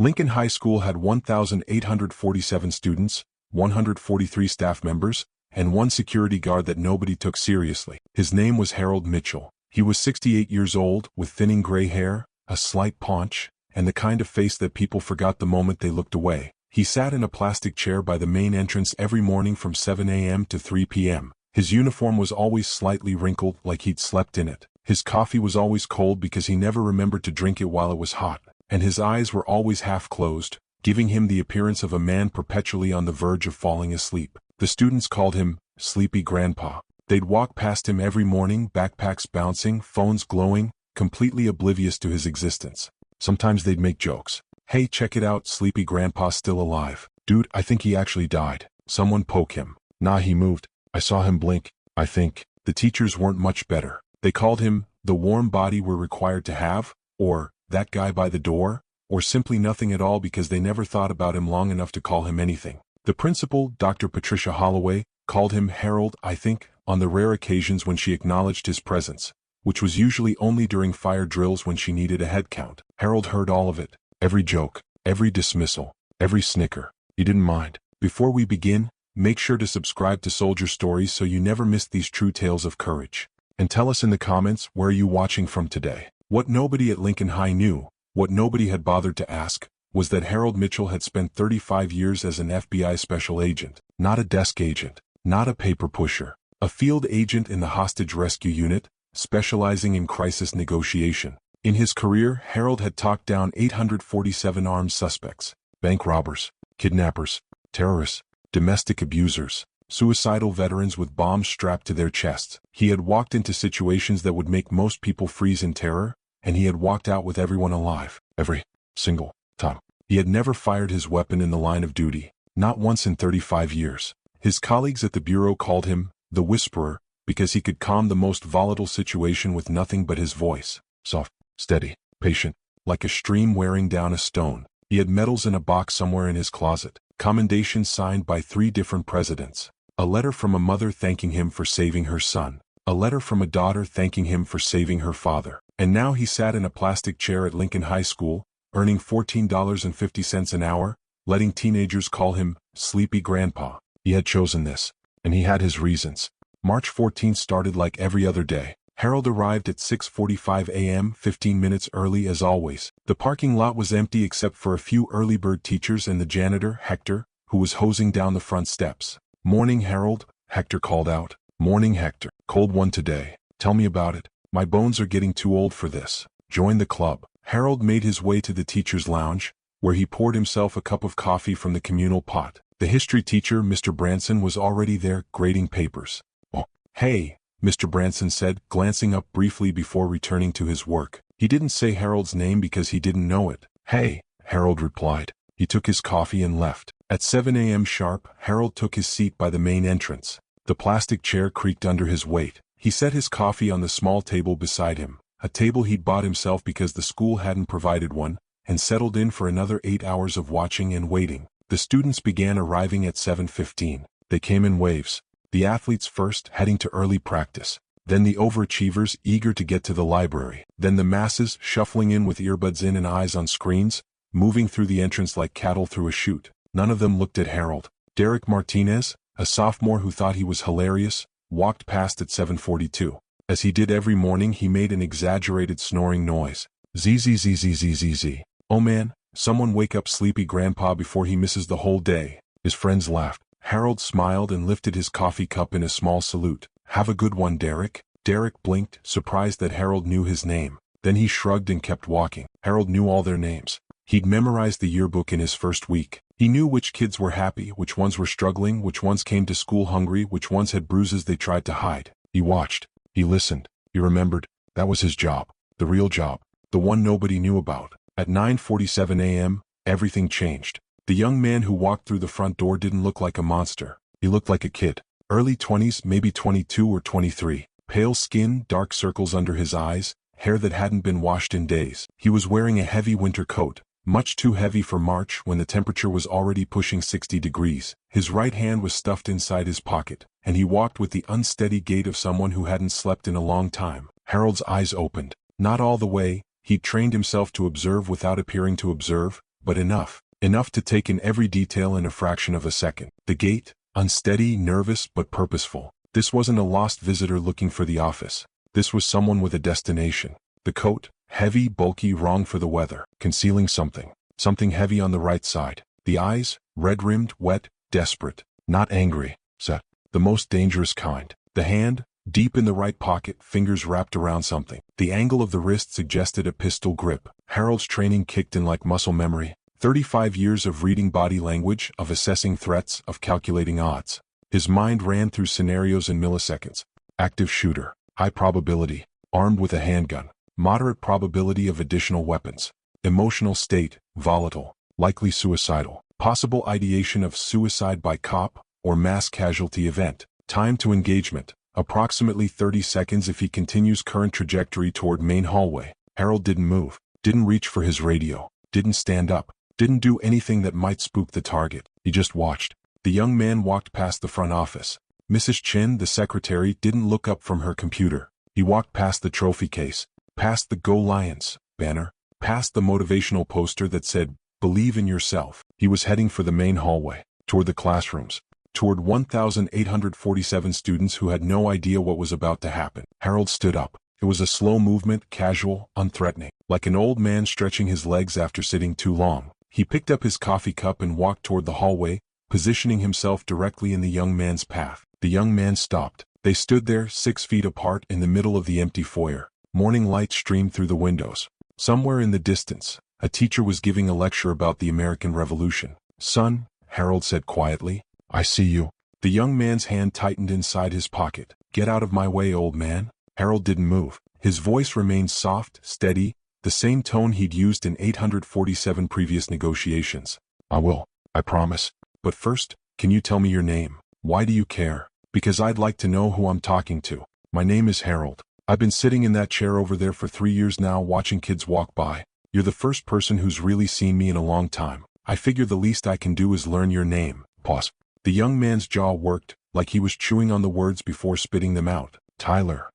Lincoln High School had 1,847 students, 143 staff members, and one security guard that nobody took seriously. His name was Harold Mitchell. He was 68 years old, with thinning gray hair, a slight paunch, and the kind of face that people forgot the moment they looked away. He sat in a plastic chair by the main entrance every morning from 7 a.m. to 3 p.m. His uniform was always slightly wrinkled, like he'd slept in it. His coffee was always cold because he never remembered to drink it while it was hot, and his eyes were always half closed, giving him the appearance of a man perpetually on the verge of falling asleep. The students called him Sleepy Grandpa. They'd walk past him every morning, backpacks bouncing, phones glowing, completely oblivious to his existence. Sometimes they'd make jokes. "Hey, check it out, Sleepy Grandpa's still alive. Dude, I think he actually died." Someone poke him. "Nah, he moved. I saw him blink, I think." The teachers weren't much better. They called him the warm body we're required to have, or that guy by the door, or simply nothing at all because they never thought about him long enough to call him anything. The principal, Dr. Patricia Holloway, called him Harold, I think, on the rare occasions when she acknowledged his presence, which was usually only during fire drills when she needed a head count. Harold heard all of it, every joke, every dismissal, every snicker. He didn't mind. Before we begin, make sure to subscribe to Soldier Stories so you never miss these true tales of courage. And tell us in the comments, where are you watching from today? What nobody at Lincoln High knew, what nobody had bothered to ask, was that Harold Mitchell had spent 35 years as an FBI special agent, not a desk agent, not a paper pusher, a field agent in the hostage rescue unit, specializing in crisis negotiation. In his career, Harold had talked down 847 armed suspects, bank robbers, kidnappers, terrorists, domestic abusers, suicidal veterans with bombs strapped to their chests. He had walked into situations that would make most people freeze in terror, and he had walked out with everyone alive, every single time. He had never fired his weapon in the line of duty, not once in 35 years. His colleagues at the bureau called him the Whisperer because he could calm the most volatile situation with nothing but his voice. Soft, steady, patient, like a stream wearing down a stone. He had medals in a box somewhere in his closet, commendations signed by 3 different presidents, a letter from a mother thanking him for saving her son, a letter from a daughter thanking him for saving her father. And now he sat in a plastic chair at Lincoln High School, earning $14.50 an hour, letting teenagers call him Sleepy Grandpa. He had chosen this, and he had his reasons. March 14th started like every other day. Harold arrived at 6:45 a.m., 15 minutes early as always. The parking lot was empty except for a few early bird teachers and the janitor, Hector, who was hosing down the front steps. "Morning, Harold," Hector called out. "Morning, Hector. Cold one today. Tell me about it. My bones are getting too old for this. Join the club." Harold made his way to the teacher's lounge, where he poured himself a cup of coffee from the communal pot. The history teacher, Mr. Branson, was already there, grading papers. "Oh, hey," Mr. Branson said, glancing up briefly before returning to his work. He didn't say Harold's name because he didn't know it. "Hey," Harold replied. He took his coffee and left. At 7 a.m. sharp, Harold took his seat by the main entrance. The plastic chair creaked under his weight. He set his coffee on the small table beside him, a table he'd bought himself because the school hadn't provided one, and settled in for another 8 hours of watching and waiting. The students began arriving at 7:15. They came in waves. The athletes first, heading to early practice. Then the overachievers, eager to get to the library. Then the masses, shuffling in with earbuds in and eyes on screens, moving through the entrance like cattle through a chute. None of them looked at Harold. Derek Martinez, a sophomore who thought he was hilarious, walked past at 7:42. As he did every morning, he made an exaggerated snoring noise. Zzzzzzzzz. "Oh man, someone wake up Sleepy Grandpa before he misses the whole day." His friends laughed. Harold smiled and lifted his coffee cup in a small salute. "Have a good one, Derek." Derek blinked, surprised that Harold knew his name. Then he shrugged and kept walking. Harold knew all their names. He'd memorized the yearbook in his first week. He knew which kids were happy, which ones were struggling, which ones came to school hungry, which ones had bruises they tried to hide. He watched. He listened. He remembered. That was his job. The real job. The one nobody knew about. At 9:47 a.m., everything changed. The young man who walked through the front door didn't look like a monster. He looked like a kid. Early 20s, maybe 22 or 23. Pale skin, dark circles under his eyes, hair that hadn't been washed in days. He was wearing a heavy winter coat, much too heavy for March when the temperature was already pushing 60 degrees. His right hand was stuffed inside his pocket, and he walked with the unsteady gait of someone who hadn't slept in a long time. Harold's eyes opened. Not all the way. He'd trained himself to observe without appearing to observe, but enough. Enough to take in every detail in a fraction of a second. The gait, unsteady, nervous, but purposeful. This wasn't a lost visitor looking for the office. This was someone with a destination. The coat, heavy, bulky, wrong for the weather, concealing something. Something heavy on the right side. The eyes, red-rimmed, wet, desperate. Not angry, set. The most dangerous kind. The hand, deep in the right pocket, fingers wrapped around something. The angle of the wrist suggested a pistol grip. Harold's training kicked in like muscle memory. 35 years of reading body language, of assessing threats, of calculating odds. His mind ran through scenarios in milliseconds. Active shooter. High probability. Armed with a handgun. Moderate probability of additional weapons. Emotional state. Volatile. Likely suicidal. Possible ideation of suicide by cop or mass casualty event. Time to engagement. Approximately 30 seconds if he continues current trajectory toward main hallway. Harold didn't move. Didn't reach for his radio. Didn't stand up. Didn't do anything that might spook the target. He just watched. The young man walked past the front office. Mrs. Chin, the secretary, didn't look up from her computer. He walked past the trophy case, past the Go Lions banner, past the motivational poster that said, "Believe in yourself." He was heading for the main hallway, toward the classrooms, toward 1,847 students who had no idea what was about to happen. Harold stood up. It was a slow movement, casual, unthreatening, like an old man stretching his legs after sitting too long. He picked up his coffee cup and walked toward the hallway, positioning himself directly in the young man's path. The young man stopped. They stood there, 6 feet apart in the middle of the empty foyer. Morning light streamed through the windows. Somewhere in the distance, a teacher was giving a lecture about the American Revolution. "Son," Harold said quietly, "I see you." The young man's hand tightened inside his pocket. "Get out of my way, old man." Harold didn't move. His voice remained soft, steady, the same tone he'd used in 847 previous negotiations. "I will. I promise. But first, can you tell me your name? Why do you care?" "Because I'd like to know who I'm talking to. My name is Harold. I've been sitting in that chair over there for 3 years now watching kids walk by. You're the first person who's really seen me in a long time. I figure the least I can do is learn your name." Pause. The young man's jaw worked, like he was chewing on the words before spitting them out. Tyler.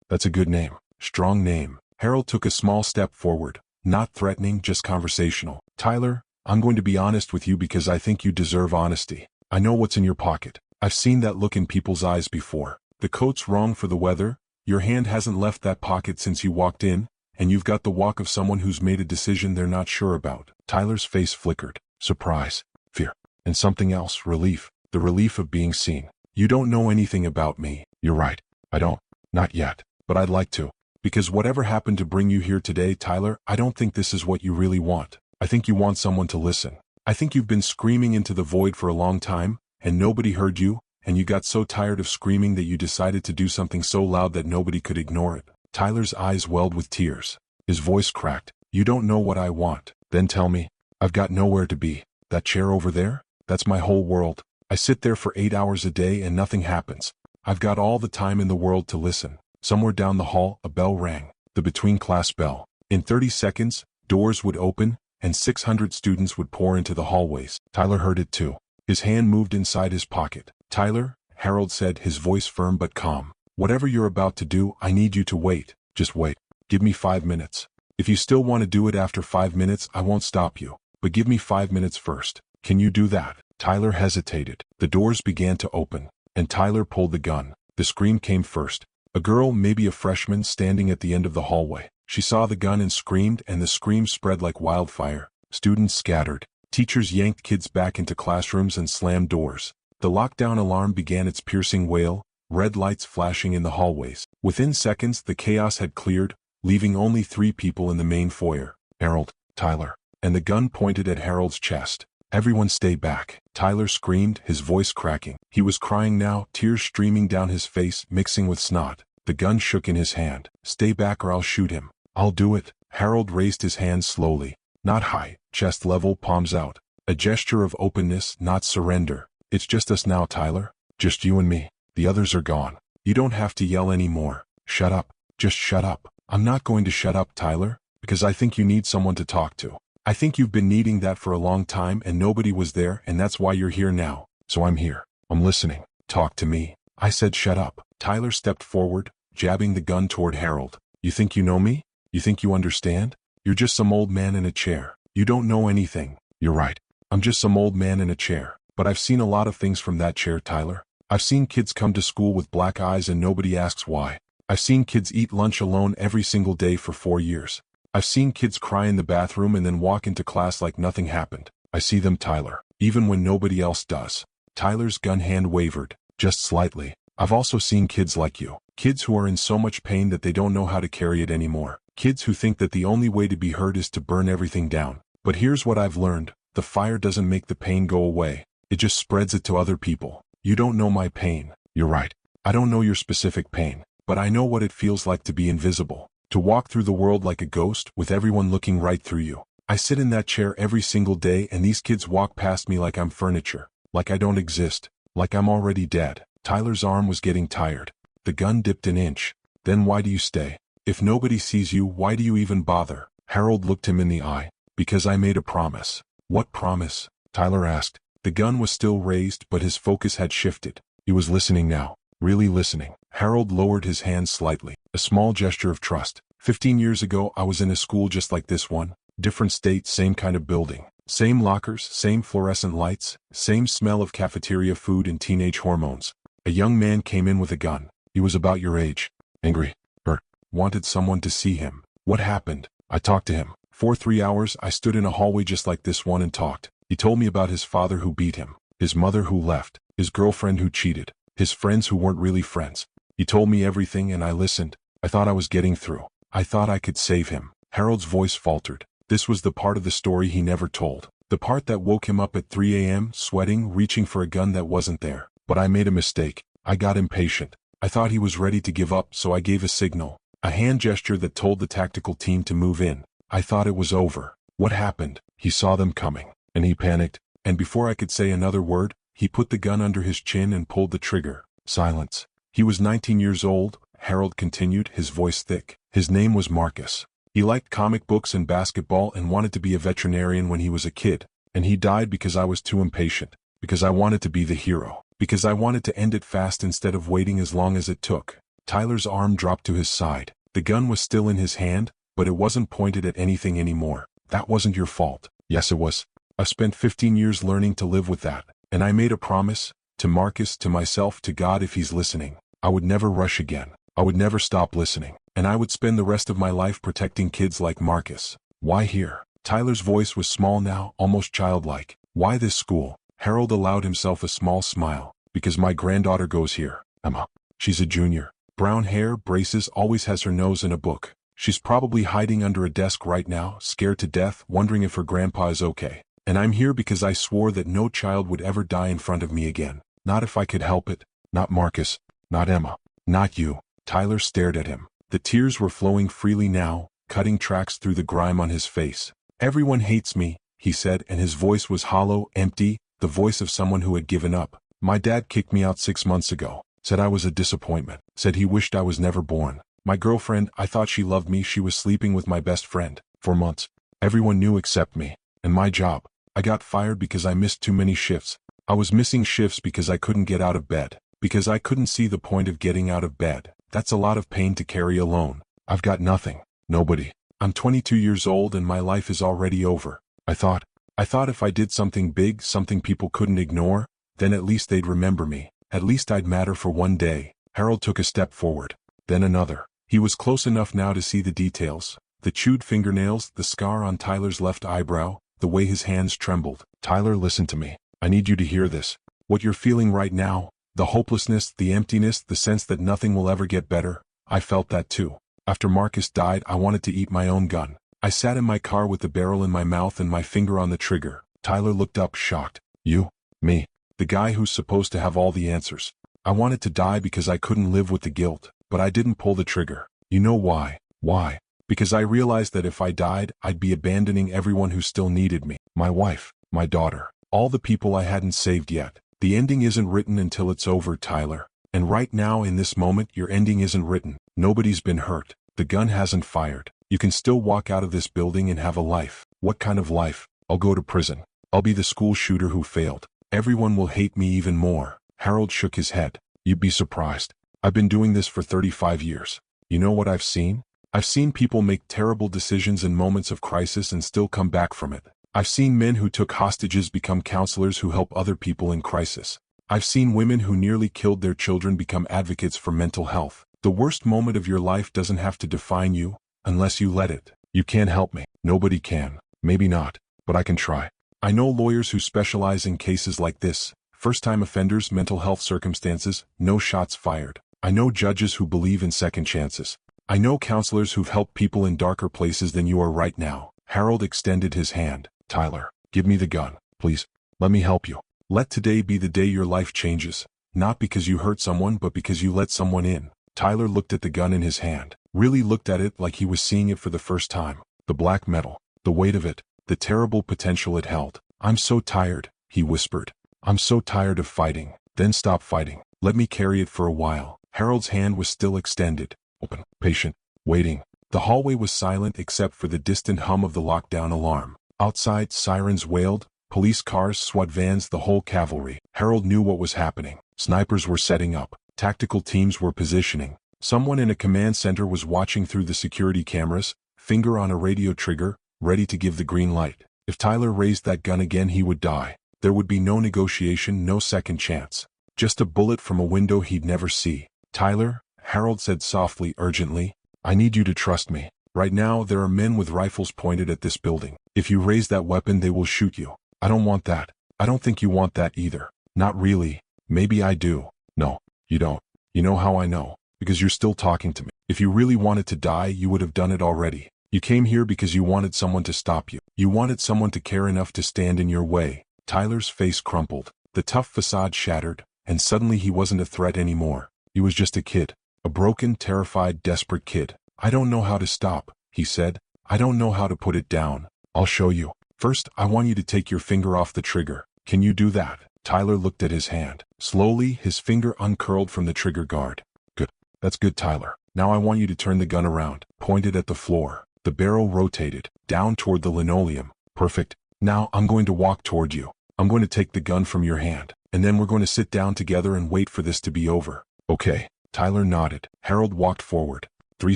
That's a good name. Strong name. Harold took a small step forward. Not threatening, just conversational. "Tyler, I'm going to be honest with you because I think you deserve honesty. I know what's in your pocket. I've seen that look in people's eyes before. The coat's wrong for the weather, your hand hasn't left that pocket since you walked in, and you've got the walk of someone who's made a decision they're not sure about." Tyler's face flickered. Surprise, fear, and something else, relief. The relief of being seen. "You don't know anything about me." "You're right. I don't. Not yet. But I'd like to. Because whatever happened to bring you here today, Tyler, I don't think this is what you really want. I think you want someone to listen. I think you've been screaming into the void for a long time, and nobody heard you, and you got so tired of screaming that you decided to do something so loud that nobody could ignore it." Tyler's eyes welled with tears. His voice cracked. "You don't know what I want. Then tell me. I've got nowhere to be. That chair over there? That's my whole world. I sit there for 8 hours a day and nothing happens. I've got all the time in the world to listen." Somewhere down the hall, a bell rang. The between-class bell. In 30 seconds, doors would open, and 600 students would pour into the hallways. Tyler heard it too. His hand moved inside his pocket. "Tyler," Harold said, his voice firm but calm. "Whatever you're about to do, I need you to wait. Just wait. Give me 5 minutes. If you still want to do it after 5 minutes, I won't stop you. But give me 5 minutes first. Can you do that?" Tyler hesitated. The doors began to open, and Tyler pulled the gun. The scream came first. A girl, maybe a freshman, standing at the end of the hallway. She saw the gun and screamed, and the scream spread like wildfire. Students scattered. Teachers yanked kids back into classrooms and slammed doors. The lockdown alarm began its piercing wail, red lights flashing in the hallways. Within seconds, the chaos had cleared, leaving only 3 people in the main foyer. Harold, Tyler, and the gun pointed at Harold's chest. "Everyone stay back," Tyler screamed, his voice cracking. He was crying now, tears streaming down his face, mixing with snot. The gun shook in his hand. "Stay back or I'll shoot him." "I'll do it." Harold raised his hands slowly. Not high, chest level, palms out. A gesture of openness, not surrender. "It's just us now, Tyler. Just you and me. The others are gone. You don't have to yell anymore. Shut up. Just shut up." "I'm not going to shut up, Tyler, because I think you need someone to talk to. I think you've been needing that for a long time and nobody was there, and that's why you're here now. So I'm here. I'm listening. Talk to me." I said shut up. Tyler stepped forward, jabbing the gun toward Harold. "You think you know me? You think you understand? You're just some old man in a chair. You don't know anything. You're right. I'm just some old man in a chair. But I've seen a lot of things from that chair, Tyler. I've seen kids come to school with black eyes and nobody asks why. I've seen kids eat lunch alone every single day for 4 years. I've seen kids cry in the bathroom and then walk into class like nothing happened. I see them, Tyler, even when nobody else does. Tyler's gun hand wavered, just slightly. I've also seen kids like you. Kids who are in so much pain that they don't know how to carry it anymore. Kids who think that the only way to be heard is to burn everything down. But here's what I've learned. The fire doesn't make the pain go away. It just spreads it to other people. You don't know my pain. You're right. I don't know your specific pain. But I know what it feels like to be invisible. To walk through the world like a ghost with everyone looking right through you. I sit in that chair every single day and these kids walk past me like I'm furniture. Like I don't exist. Like I'm already dead. Tyler's arm was getting tired. The gun dipped an inch. Then why do you stay? If nobody sees you, why do you even bother? Harold looked him in the eye. Because I made a promise. What promise? Tyler asked. The gun was still raised, but his focus had shifted. He was listening now. Really listening. Harold lowered his hand slightly. A small gesture of trust. 15 years ago, I was in a school just like this one. Different state, same kind of building. Same lockers, same fluorescent lights, same smell of cafeteria food and teenage hormones. A young man came in with a gun. He was about your age. Angry. Hurt. Wanted someone to see him. What happened? I talked to him. For 3 hours, I stood in a hallway just like this one and talked. He told me about his father who beat him, his mother who left, his girlfriend who cheated, his friends who weren't really friends. He told me everything and I listened. I thought I was getting through. I thought I could save him. Harold's voice faltered. This was the part of the story he never told. The part that woke him up at 3 a.m., sweating, reaching for a gun that wasn't there. But I made a mistake. I got impatient. I thought he was ready to give up, so I gave a signal. A hand gesture that told the tactical team to move in. I thought it was over. What happened? He saw them coming. And he panicked. And before I could say another word, he put the gun under his chin and pulled the trigger. Silence. He was 19 years old, Harold continued, his voice thick. His name was Marcus. He liked comic books and basketball and wanted to be a veterinarian when he was a kid. And he died because I was too impatient. Because I wanted to be the hero. Because I wanted to end it fast instead of waiting as long as it took. Tyler's arm dropped to his side. The gun was still in his hand, but it wasn't pointed at anything anymore. That wasn't your fault. Yes, it was. I've spent 15 years learning to live with that. And I made a promise, to Marcus, to myself, to God if he's listening. I would never rush again. I would never stop listening. And I would spend the rest of my life protecting kids like Marcus. Why here? Tyler's voice was small now, almost childlike. Why this school? Harold allowed himself a small smile. Because my granddaughter goes here. Emma. She's a junior. Brown hair, braces, always has her nose in a book. She's probably hiding under a desk right now, scared to death, wondering if her grandpa is okay. And I'm here because I swore that no child would ever die in front of me again. Not if I could help it. Not Marcus. Not Emma. Not you. Tyler stared at him. The tears were flowing freely now, cutting tracks through the grime on his face. Everyone hates me, he said, and his voice was hollow, empty, the voice of someone who had given up. My dad kicked me out 6 months ago. Said I was a disappointment. Said he wished I was never born. My girlfriend, I thought she loved me. She was sleeping with my best friend. For months. Everyone knew except me. And my job. I got fired because I missed too many shifts. I was missing shifts because I couldn't get out of bed. Because I couldn't see the point of getting out of bed. That's a lot of pain to carry alone. I've got nothing. Nobody. I'm 22 years old and my life is already over. I thought if I did something big, something people couldn't ignore, then at least they'd remember me. At least I'd matter for one day. Harold took a step forward. Then another. He was close enough now to see the details. The chewed fingernails, the scar on Tyler's left eyebrow, the way his hands trembled. Tyler, listen to me. I need you to hear this. What you're feeling right now, the hopelessness, the emptiness, the sense that nothing will ever get better, I felt that too. After Marcus died, I wanted to eat my own gun. I sat in my car with the barrel in my mouth and my finger on the trigger. Tyler looked up, shocked. You? Me? The guy who's supposed to have all the answers. I wanted to die because I couldn't live with the guilt, but I didn't pull the trigger. You know why? Why? Because I realized that if I died, I'd be abandoning everyone who still needed me. My wife, my daughter, all the people I hadn't saved yet. The ending isn't written until it's over, Tyler. And right now in this moment, your ending isn't written. Nobody's been hurt. The gun hasn't fired. You can still walk out of this building and have a life. What kind of life? I'll go to prison. I'll be the school shooter who failed. Everyone will hate me even more. Harold shook his head. You'd be surprised. I've been doing this for 35 years. You know what I've seen? I've seen people make terrible decisions in moments of crisis and still come back from it. I've seen men who took hostages become counselors who help other people in crisis. I've seen women who nearly killed their children become advocates for mental health. The worst moment of your life doesn't have to define you, unless you let it. You can't help me. Nobody can. Maybe not, but I can try. I know lawyers who specialize in cases like this. First-time offenders, mental health circumstances, no shots fired. I know judges who believe in second chances. I know counselors who've helped people in darker places than you are right now. Harold extended his hand. Tyler, give me the gun, please. Let me help you. Let today be the day your life changes. Not because you hurt someone, but because you let someone in. Tyler looked at the gun in his hand. Really looked at it like he was seeing it for the first time. The black metal. The weight of it. The terrible potential it held. I'm so tired, he whispered. I'm so tired of fighting. Then stop fighting. Let me carry it for a while. Harold's hand was still extended. Open, patient, waiting. The hallway was silent except for the distant hum of the lockdown alarm. Outside, sirens wailed, police cars, SWAT vans, the whole cavalry. Harold knew what was happening. Snipers were setting up. Tactical teams were positioning. Someone in a command center was watching through the security cameras, finger on a radio trigger, ready to give the green light. If Tyler raised that gun again, he would die. There would be no negotiation, no second chance. Just a bullet from a window he'd never see. Tyler, Harold said softly, urgently, I need you to trust me. Right now, there are men with rifles pointed at this building. If you raise that weapon, they will shoot you. I don't want that. I don't think you want that either. Not really. Maybe I do. No, you don't. You know how I know? Because you're still talking to me. If you really wanted to die, you would have done it already. You came here because you wanted someone to stop you. You wanted someone to care enough to stand in your way. Tyler's face crumpled. The tough facade shattered, and suddenly he wasn't a threat anymore. He was just a kid. A broken, terrified, desperate kid. I don't know how to stop, he said. I don't know how to put it down. I'll show you. First, I want you to take your finger off the trigger. Can you do that? Tyler looked at his hand. Slowly, his finger uncurled from the trigger guard. Good. That's good, Tyler. Now I want you to turn the gun around. Point it at the floor. The barrel rotated, down toward the linoleum. Perfect. Now I'm going to walk toward you. I'm going to take the gun from your hand, and then we're going to sit down together and wait for this to be over. Okay. Tyler nodded. Harold walked forward. 3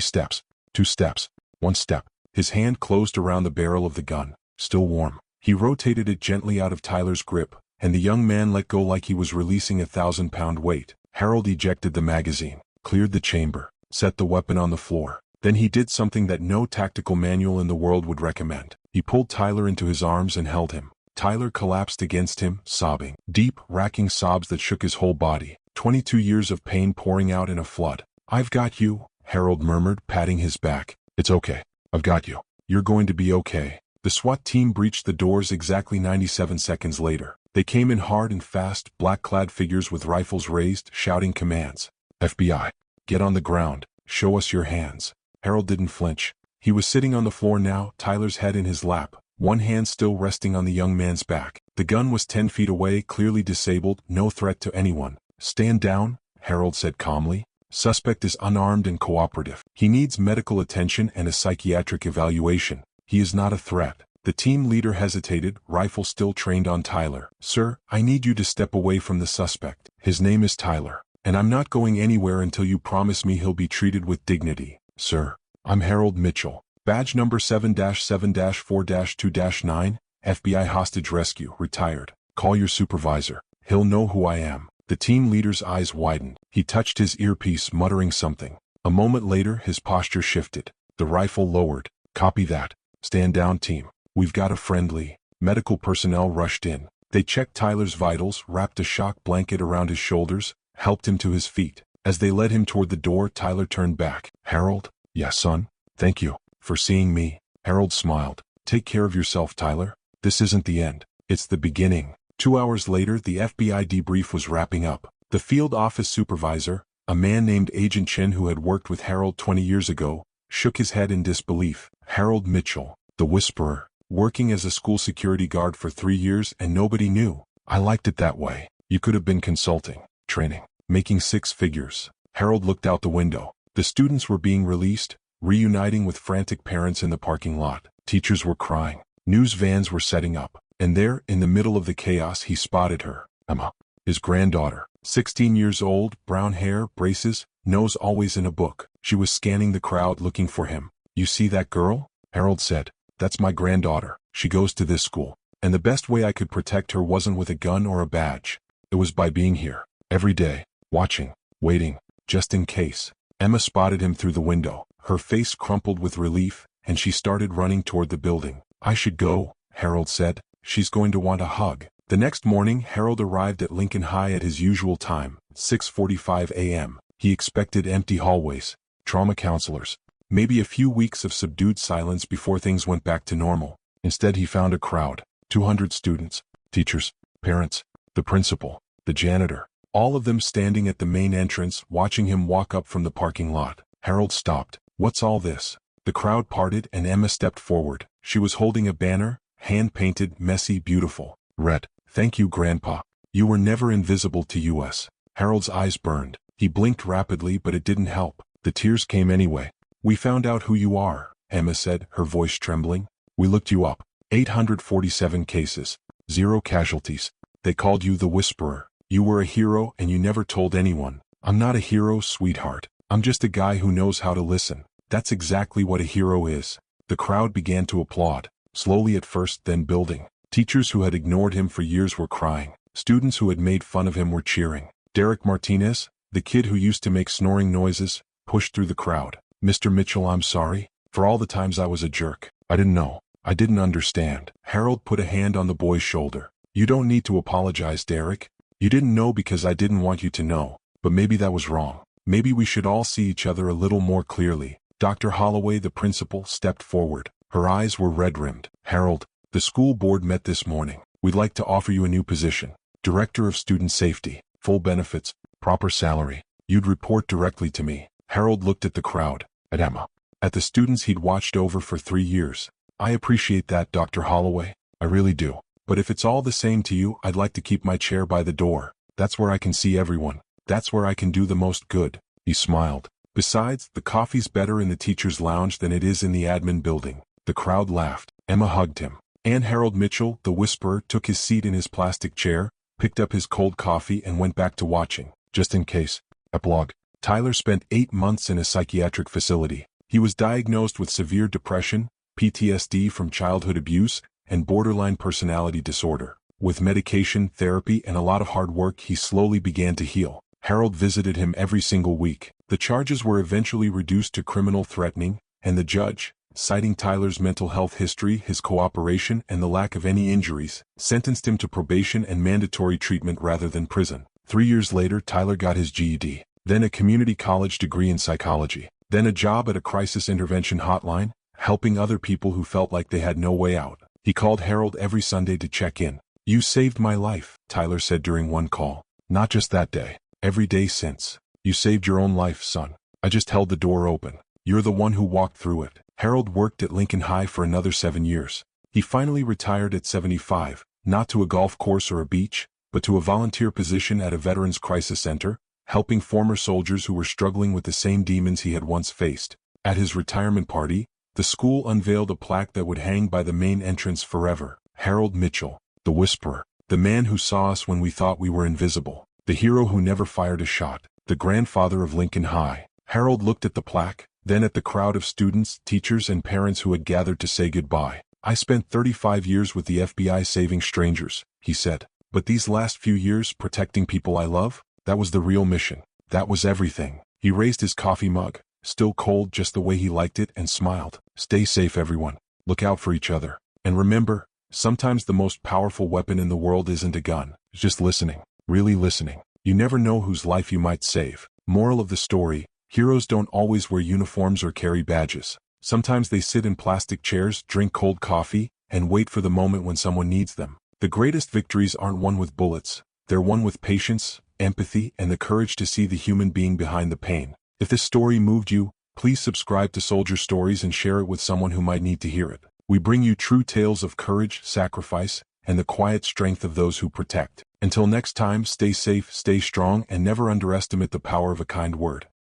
steps. 2 steps. 1 step. His hand closed around the barrel of the gun. Still warm. He rotated it gently out of Tyler's grip, and the young man let go like he was releasing a 1,000-pound weight. Harold ejected the magazine, cleared the chamber, set the weapon on the floor. Then he did something that no tactical manual in the world would recommend. He pulled Tyler into his arms and held him. Tyler collapsed against him, sobbing. Deep, racking sobs that shook his whole body. 22 years of pain pouring out in a flood. I've got you, Harold murmured, patting his back. It's okay. I've got you. You're going to be okay. The SWAT team breached the doors exactly 97 seconds later. They came in hard and fast, black-clad figures with rifles raised, shouting commands. FBI, get on the ground. Show us your hands. Harold didn't flinch. He was sitting on the floor now, Tyler's head in his lap, one hand still resting on the young man's back. The gun was 10 feet away, clearly disabled, no threat to anyone. Stand down, Harold said calmly. Suspect is unarmed and cooperative. He needs medical attention and a psychiatric evaluation. He is not a threat. The team leader hesitated, rifle still trained on Tyler. Sir, I need you to step away from the suspect. His name is Tyler, and I'm not going anywhere until you promise me he'll be treated with dignity. Sir, I'm Harold Mitchell. Badge number 7-7-4-2-9, FBI hostage rescue, retired. Call your supervisor. He'll know who I am. The team leader's eyes widened. He touched his earpiece, muttering something. A moment later, his posture shifted. The rifle lowered. Copy that. Stand down, team. We've got a friendly. Medical personnel rushed in. They checked Tyler's vitals, wrapped a shock blanket around his shoulders, helped him to his feet. As they led him toward the door, Tyler turned back. Harold? Yes, son. Thank you for seeing me. Harold smiled. Take care of yourself, Tyler. This isn't the end. It's the beginning. 2 hours later, the FBI debrief was wrapping up. The field office supervisor, a man named Agent Chin who had worked with Harold 20 years ago, shook his head in disbelief. Harold Mitchell, the whisperer, working as a school security guard for 3 years and nobody knew. I liked it that way. You could have been consulting, training, making 6 figures. Harold looked out the window. The students were being released, reuniting with frantic parents in the parking lot. Teachers were crying. News vans were setting up. And there, in the middle of the chaos, he spotted her. Emma, his granddaughter. 16 years old, brown hair, braces, nose always in a book. She was scanning the crowd looking for him. "You see that girl?" Harold said. "That's my granddaughter. She goes to this school. And the best way I could protect her wasn't with a gun or a badge. It was by being here. Every day. Watching. Waiting. Just in case." Emma spotted him through the window. Her face crumpled with relief, and she started running toward the building. "I should go," Harold said. "She's going to want a hug." The next morning, Harold arrived at Lincoln High at his usual time, 6:45 a.m. He expected empty hallways, trauma counselors, maybe a few weeks of subdued silence before things went back to normal. Instead, he found a crowd, 200 students, teachers, parents, the principal, the janitor, all of them standing at the main entrance watching him walk up from the parking lot. Harold stopped. "What's all this?" The crowd parted and Emma stepped forward. She was holding a banner, hand-painted, messy, beautiful. Read, "Thank you, Grandpa. You were never invisible to us." Harold's eyes burned. He blinked rapidly, but it didn't help. The tears came anyway. "We found out who you are," Emma said, her voice trembling. "We looked you up. 847 cases. 0 casualties. They called you the Whisperer. You were a hero and you never told anyone." "I'm not a hero, sweetheart. I'm just a guy who knows how to listen." "That's exactly what a hero is." The crowd began to applaud, slowly at first, then building. Teachers who had ignored him for years were crying. Students who had made fun of him were cheering. Derek Martinez, the kid who used to make snoring noises, pushed through the crowd. "Mr. Mitchell, I'm sorry. For all the times I was a jerk. I didn't know. I didn't understand." Harold put a hand on the boy's shoulder. "You don't need to apologize, Derek. You didn't know because I didn't want you to know. But maybe that was wrong. Maybe we should all see each other a little more clearly." Dr. Holloway, the principal, stepped forward. Her eyes were red-rimmed. "Harold, the school board met this morning. We'd like to offer you a new position. Director of Student Safety. Full benefits, proper salary. You'd report directly to me." Harold looked at the crowd, at Emma, at the students he'd watched over for 3 years. "I appreciate that, Dr. Holloway. I really do. But if it's all the same to you, I'd like to keep my chair by the door. That's where I can see everyone. That's where I can do the most good." He smiled. "Besides, the coffee's better in the teacher's lounge than it is in the admin building." The crowd laughed. Emma hugged him. And Harold Mitchell, the Whisperer, took his seat in his plastic chair, picked up his cold coffee and went back to watching. Just in case. Epilogue. Tyler spent 8 months in a psychiatric facility. He was diagnosed with severe depression, PTSD from childhood abuse, and borderline personality disorder. With medication, therapy, and a lot of hard work, he slowly began to heal. Harold visited him every single week. The charges were eventually reduced to criminal threatening, and the judge, citing Tyler's mental health history, his cooperation, and the lack of any injuries, sentenced him to probation and mandatory treatment rather than prison. 3 years later, Tyler got his GED, then a community college degree in psychology, then a job at a crisis intervention hotline, helping other people who felt like they had no way out. He called Harold every Sunday to check in. "You saved my life," Tyler said during one call. "Not just that day. Every day since. You saved your own life, son. I just held the door open. You're the one who walked through it." Harold worked at Lincoln High for another 7 years. He finally retired at 75, not to a golf course or a beach, but to a volunteer position at a veterans crisis center, helping former soldiers who were struggling with the same demons he had once faced. At his retirement party, the school unveiled a plaque that would hang by the main entrance forever. "Harold Mitchell, the Whisperer, the man who saw us when we thought we were invisible, the hero who never fired a shot, the grandfather of Lincoln High." Harold looked at the plaque, then at the crowd of students, teachers, and parents who had gathered to say goodbye. "I spent 35 years with the FBI saving strangers," he said. "But these last few years protecting people I love, that was the real mission. That was everything." He raised his coffee mug, still cold just the way he liked it, and smiled. "Stay safe, everyone. Look out for each other. And remember, sometimes the most powerful weapon in the world isn't a gun. It's just listening. Really listening. You never know whose life you might save." Moral of the story: heroes don't always wear uniforms or carry badges. Sometimes they sit in plastic chairs, drink cold coffee, and wait for the moment when someone needs them. The greatest victories aren't won with bullets. They're won with patience, empathy, and the courage to see the human being behind the pain. If this story moved you, please subscribe to Soldier Stories and share it with someone who might need to hear it. We bring you true tales of courage, sacrifice, and the quiet strength of those who protect. Until next time, stay safe, stay strong, and never underestimate the power of a kind word.